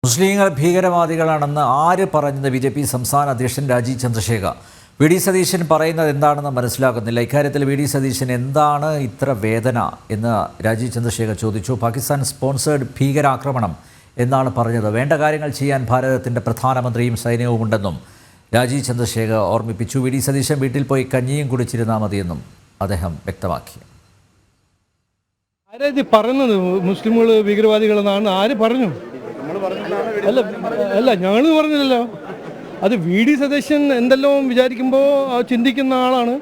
മുസ്ലിങ്ങൾ ഭീകരവാദികളാണെന്ന് ആര് പറഞ്ഞെന്ന് ബി.ജെ.പി. സംസ്ഥാന അധ്യക്ഷൻ രാജീവ് ചന്ദ്രശേഖർ. വി.ഡി. സതീശൻ പറയുന്നത് എന്താണെന്ന് മനസ്സിലാകുന്നില്ല. ഇക്കാര്യത്തിൽ വി.ഡി. സതീശൻ എന്താണ് ഇത്ര വേദന എന്ന് രാജീവ് ചന്ദ്രശേഖർ ചോദിച്ചു. പാകിസ്ഥാൻ സ്പോൺസേഡ് ഭീകരാക്രമണം എന്നാണ് പറഞ്ഞത്. വേണ്ട കാര്യങ്ങൾ ചെയ്യാൻ ഭാരതത്തിൻ്റെ പ്രധാനമന്ത്രിയും സൈന്യവും ഉണ്ടെന്നും രാജീവ് ചന്ദ്രശേഖർ ഓർമ്മിപ്പിച്ചു. വി.ഡി. സതീശൻ വീട്ടിൽ പോയി കഞ്ഞിയും കുടിച്ചിരുന്നാൽ മതിയെന്നും അദ്ദേഹം വ്യക്തമാക്കി. ആരാ ഇത് പറയുന്നത്? മുസ്ലിമുകൾ ഭീകരവാദികളെന്നാണ് ആര് പറഞ്ഞു? അല്ല ഞങ്ങൾ പറഞ്ഞില്ലല്ലോ. അത് വി.ഡി. സതീശൻ എന്തെല്ലാം വിചാരിക്കുമ്പോൾ ചിന്തിക്കുന്ന ആളാണ്.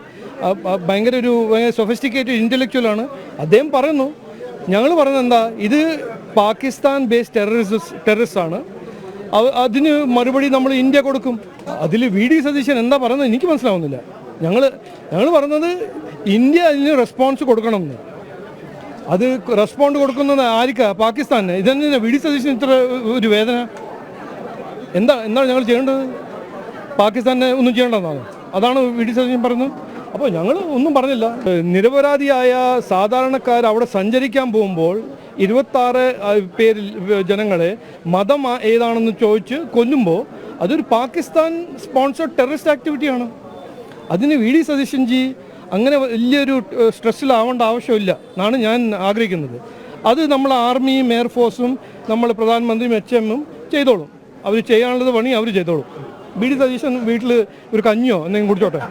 ഭയങ്കര ഒരു സൊഫിസ്റ്റിക്കേറ്റഡ് ഇൻ്റലക്ച്വലാണ്. അദ്ദേഹം പറയുന്നു. ഞങ്ങൾ പറയുന്നത് എന്താ, ഇത് പാകിസ്ഥാൻ ബേസ്ഡ് ടെററിസ്റ്റ് ആണ്. അതിന് മറുപടി നമ്മൾ ഇന്ത്യ കൊടുക്കും. അതിൽ വി.ഡി. സതീശൻ എന്താ പറയുന്നത് എനിക്ക് മനസ്സിലാവുന്നില്ല. ഞങ്ങൾ പറയുന്നത് ഇന്ത്യ അതിന് റെസ്പോൺസ് കൊടുക്കണമെന്ന്. അത് റെസ്പോണ്ട് കൊടുക്കുന്നത് ആർക്കാ? പാകിസ്ഥാന്. ഇതെന്തിനാ വി.ഡി. സതീശന് ഇത്ര ഒരു വേദന? എന്താണ് ഞങ്ങൾ ചെയ്യേണ്ടത്? പാകിസ്ഥാനെ ഒന്നും ചെയ്യേണ്ടതെന്നാണ്. അതാണ് വി.ഡി. സതീശൻ പറയുന്നത്. അപ്പോൾ ഞങ്ങൾ ഒന്നും പറഞ്ഞില്ല. നിരപരാധിയായ സാധാരണക്കാർ അവിടെ സഞ്ചരിക്കാൻ പോകുമ്പോൾ 26 പേരിൽ ജനങ്ങളെ മതം ഏതാണെന്ന് ചോദിച്ച് കൊല്ലുമ്പോൾ അതൊരു പാകിസ്ഥാൻ സ്പോൺസർഡ് ടെററിസ്റ്റ് ആക്ടിവിറ്റിയാണ്. അതിന് വി.ഡി. സതീശൻ ജി അങ്ങനെ വലിയൊരു സ്ട്രെസ്സിലാവേണ്ട ആവശ്യമില്ല എന്നാണ് ഞാൻ ആഗ്രഹിക്കുന്നത്. അത് നമ്മൾ ആർമിയും എയർഫോഴ്സും നമ്മൾ പ്രധാനമന്ത്രിയും HMഉം ചെയ്തോളും. അവർ ചെയ്യാനുള്ളത് പണി അവർ ചെയ്തോളും. വി.ഡി. സതീശൻ വീട്ടിൽ ഒരു കഞ്ഞിയോ എന്തെങ്കിലും കുടിച്ചോട്ടെ.